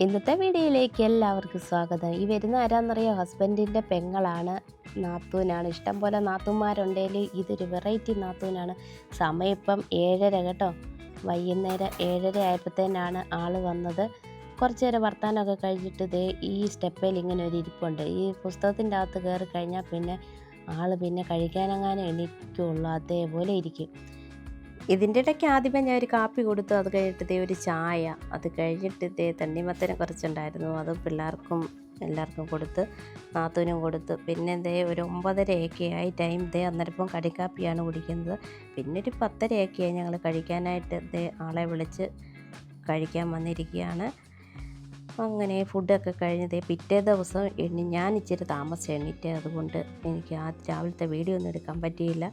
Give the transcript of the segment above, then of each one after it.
ഇന്നത്തെ വീഡിയോയിലേക്ക് എല്ലാവർക്കും സ്വാഗതം. ഈ വരുന്ന ആരാന്നറിയോ? ഹസ്ബൻഡിൻ്റെ പെങ്ങളാണ്, നാത്തൂനാണ്. ഇഷ്ടം പോലെ നാത്തൂന്മാരുണ്ടെങ്കിൽ ഇതൊരു വെറൈറ്റി നാത്തൂനാണ്. സമയം ഇപ്പം 7:30 കേട്ടോ. വൈകുന്നേരം 7:30 ആയപ്പോഴത്തേനാണ് ആൾ വന്നത്. കുറച്ച് നേരം വർത്താനമൊക്കെ കഴിഞ്ഞിട്ട് ദേ ഈ സ്റ്റെപ്പയിൽ ഇങ്ങനെ ഒരു ഇരിപ്പുണ്ട്. ഈ പുസ്തകത്തിൻ്റെ അകത്ത് കയറി കഴിഞ്ഞാൽ പിന്നെ ആൾ പിന്നെ കഴിക്കാനെങ്ങാനും എണീക്കുള്ളൂ, അതേപോലെ ഇരിക്കും. ഇതിൻ്റെ ഇടയ്ക്ക് ആദ്യമേ ഞാൻ ഒരു കാപ്പി കൊടുത്തു. അത് കഴിഞ്ഞിട്ട് ഒരു ചായ, അത് കഴിഞ്ഞിട്ട് തണ്ണിമത്തനം കുറച്ചുണ്ടായിരുന്നു, അത് പിള്ളേർക്കും എല്ലാവർക്കും കൊടുത്ത്, നാത്തൂനും കൊടുത്ത്. പിന്നെ ഒരു 9:30 ആയി ടൈം. അന്നേരം കടിക്കാപ്പിയാണ് കുടിക്കുന്നത്. പിന്നെ ഒരു 10:30 ആയി ഞങ്ങൾ കഴിക്കാനായിട്ട് ആളെ വിളിച്ച് കഴിക്കാൻ വന്നിരിക്കുകയാണ്. അങ്ങനെ ഫുഡൊക്കെ കഴിഞ്ഞ് പിറ്റേ ദിവസം ഞാൻ ഇച്ചിരി താമസിച്ച് എണീറ്റ്, അതുകൊണ്ട് എനിക്ക് രാവിലത്തെ വീഡിയോ ഒന്നും എടുക്കാൻ പറ്റിയില്ല.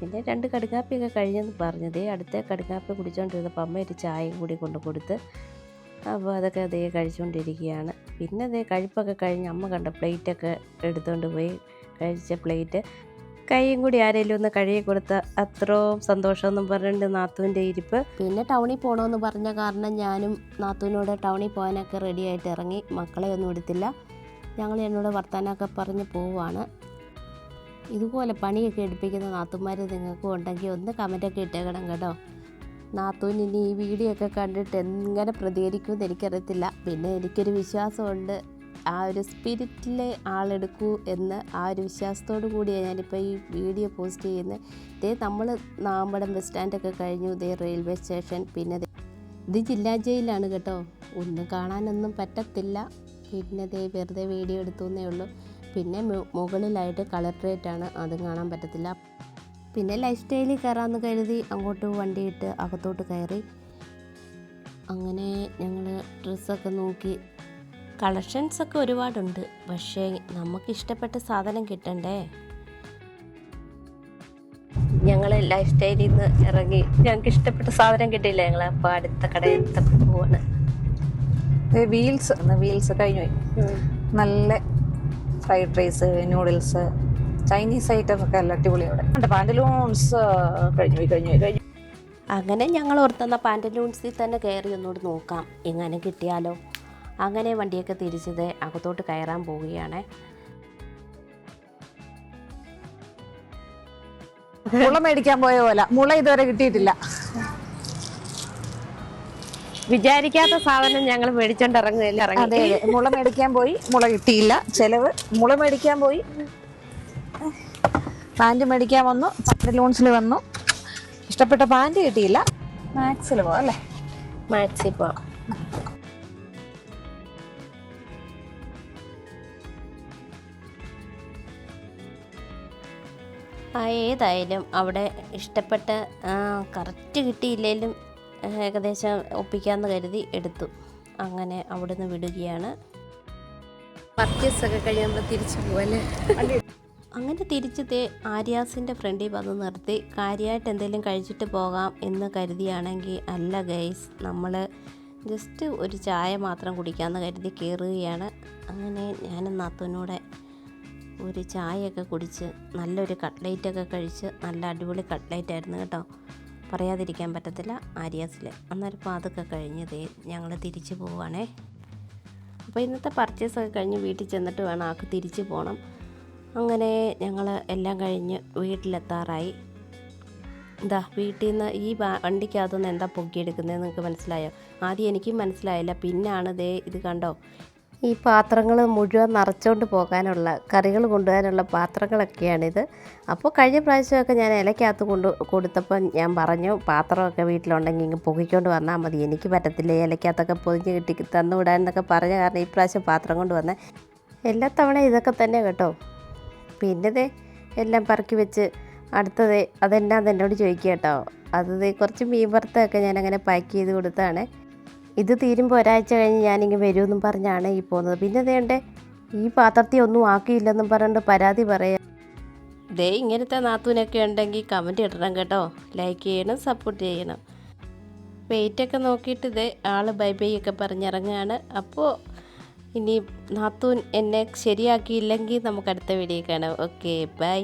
പിന്നെ 2 കടുകാപ്പിയൊക്കെ കഴിഞ്ഞെന്ന് പറഞ്ഞത് അടുത്ത കടുകാപ്പി കുടിച്ചുകൊണ്ടിരുന്നപ്പോൾ അമ്മ ഒരു ചായയും കൂടി കൊടുത്ത്. അപ്പോൾ അതൊക്കെ കഴിച്ചുകൊണ്ടിരിക്കുകയാണ്. പിന്നെ കഴിപ്പൊക്കെ കഴിഞ്ഞ് അമ്മ കണ്ട പ്ലേറ്റൊക്കെ എടുത്തുകൊണ്ട് പോയി. കഴിച്ച പ്ലേറ്റ് കൈയും കൂടി ആരെങ്കിലും ഒന്ന് കഴുകി കൊടുത്ത അത്രയും സന്തോഷമെന്നും പറഞ്ഞിട്ട് നാത്തൂൻ്റെ ഇരിപ്പ്. പിന്നെ ടൗണിൽ പോകണമെന്ന് പറഞ്ഞ കാരണം ഞാനും നാത്തൂനോട് ടൗണിൽ പോകാനൊക്കെ റെഡിയായിട്ട് ഇറങ്ങി. മക്കളെ ഒന്നും എടുത്തില്ല. ഞങ്ങൾ എന്നോട് വർത്താനമൊക്കെ പറഞ്ഞ് പോവുകയാണ്. ഇതുപോലെ പണിയൊക്കെ എടുപ്പിക്കുന്ന നാത്തൂന്മാർ നിങ്ങൾക്കും ഉണ്ടെങ്കിൽ ഒന്ന് കമൻറ്റൊക്കെ ഇട്ടേക്കണം കേട്ടോ. നാത്തൂൻ ഇനി ഈ വീഡിയോ ഒക്കെ കണ്ടിട്ട് എങ്ങനെ പ്രതികരിക്കുമെന്ന് എനിക്കറിയത്തില്ല. പിന്നെ എനിക്കൊരു വിശ്വാസമുണ്ട്, ആ ഒരു സ്പിരിറ്റിൽ ആളെടുക്കൂ എന്ന് ആ ഒരു വിശ്വാസത്തോടു കൂടിയാണ് ഞാനിപ്പോൾ ഈ വീഡിയോ പോസ്റ്റ് ചെയ്യുന്നത്. നമ്മൾ നാമ്പടം ബസ് സ്റ്റാൻഡൊക്കെ കഴിഞ്ഞു. Railway station. പിന്നെ ഇത് ജില്ലാ ജയിലാണ് കേട്ടോ. ഒന്നും കാണാനൊന്നും പറ്റത്തില്ല. പിന്നെ വെറുതെ വീഡിയോ എടുത്തുവെന്നേ ഉള്ളൂ. പിന്നെ മുകളിലായിട്ട് കളക്ട്രേറ്റാണ്, അതും കാണാൻ പറ്റത്തില്ല. പിന്നെ ലൈഫ് സ്റ്റൈലിൽ കയറാമെന്ന് കരുതി അങ്ങോട്ട് വണ്ടിയിട്ട് അകത്തോട്ട് കയറി. അങ്ങനെ ഞങ്ങൾ ഡ്രസ്സൊക്കെ നോക്കി. കളക്ഷൻസൊക്കെ ഒരുപാടുണ്ട്, പക്ഷേ നമുക്കിഷ്ടപ്പെട്ട സാധനം കിട്ടണ്ടേ. ഞങ്ങൾ ലൈഫ് സ്റ്റൈലിൽ നിന്ന് ഇറങ്ങി, ഞങ്ങൾക്ക് ഇഷ്ടപ്പെട്ട സാധനം കിട്ടിയില്ല. ഞങ്ങൾ അപ്പോൾ അടുത്ത കടയിൽ പോവാണ്. വീൽസ് കഴിഞ്ഞു പോയി. നല്ല fried rice, noodles, Chinese item ഒക്കെ എല്ലാം അടിപൊളിയോടെ. പാൻറ്റലൂൺസ് കഴിഞ്ഞു. അങ്ങനെ ഞങ്ങൾ ഓർത്തുന്ന പാൻറ്റലൂൺസിൽ തന്നെ കയറി ഒന്നുകൂടി നോക്കാം, എങ്ങനെ കിട്ടിയാലോ. അങ്ങനെ വണ്ടിയൊക്കെ തിരിച്ചത് അകത്തോട്ട് കയറാൻ പോവുകയാണ്. മുള മേടിക്കാൻ പോയ പോലെ മുള ഇതുവരെ കിട്ടിയിട്ടില്ല. വിചാരിക്കാത്ത സാധനം ഞങ്ങൾ മേടിച്ചോണ്ട് ഇറങ്ങുകയല്ലേ. അതെ, മുള മേടിക്കാൻ പോയി, മുള കിട്ടിയില്ല. ചെലവ്. മുള മേടിക്കാൻ പോയി, പാൻറ് മേടിക്കാൻ വന്നു, പാൻറ്റലൂൺസിൽ വന്നു. ഇഷ്ടപ്പെട്ട പാൻറ് കിട്ടിയില്ല. മാക്സിൽ പോവാം അല്ലേ? മാക്സിൽ പോവാം. ഏതായാലും അവിടെ ഇഷ്ടപ്പെട്ട കറക്റ്റ് കിട്ടിയില്ലെങ്കിലും ഏകദേശം ഒപ്പിക്കാമെന്ന് കരുതി എടുത്തു. അങ്ങനെ അവിടെ നിന്ന് വിടുകയാണ്. പർച്ചേസൊക്കെ കഴിയുമ്പോൾ തിരിച്ചു പോവല്ലേ. അങ്ങനെ തിരിച്ച് ആര്യാസിൻ്റെ ഫ്രണ്ടിൽ വന്ന് നിർത്തി. കാര്യമായിട്ട് എന്തെങ്കിലും കഴിച്ചിട്ട് പോകാം എന്ന് കരുതിയാണെങ്കിൽ അല്ല ഗൈസ്, നമ്മൾ ജസ്റ്റ് ഒരു ചായ മാത്രം കുടിക്കാമെന്ന് കരുതി കയറുകയാണ്. അങ്ങനെ ഞാനും നാത്തൂനൂടെ ഒരു ചായയൊക്കെ കുടിച്ച് നല്ലൊരു കട്ട്ലേറ്റൊക്കെ കഴിച്ച്, നല്ല അടിപൊളി കട്ട്ലേറ്റായിരുന്നു കേട്ടോ, പറയാതിരിക്കാൻ പറ്റത്തില്ല, ആര്യാസിൽ. അന്നേരം അതൊക്കെ കഴിഞ്ഞ് ഞങ്ങൾ തിരിച്ചു പോവുകയാണേ. അപ്പോൾ ഇന്നത്തെ പർച്ചേസൊക്കെ കഴിഞ്ഞ് വീട്ടിൽ ചെന്നിട്ട് വേണം ആൾക്ക് തിരിച്ചു പോകണം. അങ്ങനെ ഞങ്ങൾ എല്ലാം കഴിഞ്ഞ് വീട്ടിലെത്താറായി. വീട്ടിൽ നിന്ന് ഈ വണ്ടിക്കകത്തുനിന്ന് എന്താ പൊക്കിയെടുക്കുന്നതെന്ന് നിങ്ങൾക്ക് മനസ്സിലായോ? ആദ്യം എനിക്കും മനസ്സിലായില്ല. പിന്നാണ് ഇത് കണ്ടോ, ഈ പാത്രങ്ങൾ മുഴുവൻ നിറച്ചുകൊണ്ട് പോകാനുള്ള, കറികൾ കൊണ്ടുപോകാനുള്ള പാത്രങ്ങളൊക്കെയാണിത്. അപ്പോൾ കഴിഞ്ഞ പ്രാവശ്യമൊക്കെ ഞാൻ ഇലക്കകത്ത് കൊടുത്തപ്പോൾ ഞാൻ പറഞ്ഞു, പാത്രമൊക്കെ വീട്ടിലുണ്ടെങ്കിൽ ഇങ്ങ് പൊക്കിക്കൊണ്ട് വന്നാൽ മതി, എനിക്ക് പറ്റത്തില്ല ഇലക്കകത്തൊക്കെ പൊതിഞ്ഞ് കിട്ടി തന്നുവിടാനെന്നൊക്കെ പറഞ്ഞ കാരണം ഈ പ്രാവശ്യം പാത്രം കൊണ്ട് വന്നേ. എല്ലാ തവണ ഇതൊക്കെ തന്നെ കേട്ടോ. പിന്നെ എല്ലാം പറക്കി വെച്ച് അടുത്തത് അതെന്നാ എന്നോട് ചോദിക്കുക കേട്ടോ. അത് കുറച്ച് മീൻ വറുത്തൊക്കെ ഞാനങ്ങനെ പാക്ക് ചെയ്ത് കൊടുത്താണ്. ഇത് തീരുമ്പോൾ ഒരാഴ്ച കഴിഞ്ഞ് ഞാനിങ്ങ് വരുമെന്നും പറഞ്ഞാണ് ഈ പോകുന്നത്. പിന്നെ ഈ പാത്രത്തിൽ ഒന്നും ആക്കിയില്ലെന്നും പറഞ്ഞിട്ട് പരാതി പറയാം. ഇങ്ങനത്തെ നാത്തൂനൊക്കെ ഉണ്ടെങ്കിൽ കമൻറ്റ് ഇടണം കേട്ടോ. ലൈക്ക് ചെയ്യണം, സപ്പോർട്ട് ചെയ്യണം. വെയിറ്റൊക്കെ നോക്കിയിട്ട് ആൾ ബൈ ബൈ ഒക്കെ പറഞ്ഞിറങ്ങുകയാണ്. അപ്പോൾ ഇനി നാത്തൂൻ എന്നെ ശരിയാക്കിയില്ലെങ്കിൽ നമുക്ക് അടുത്ത വീഡിയോ കാണാം. Okay, by.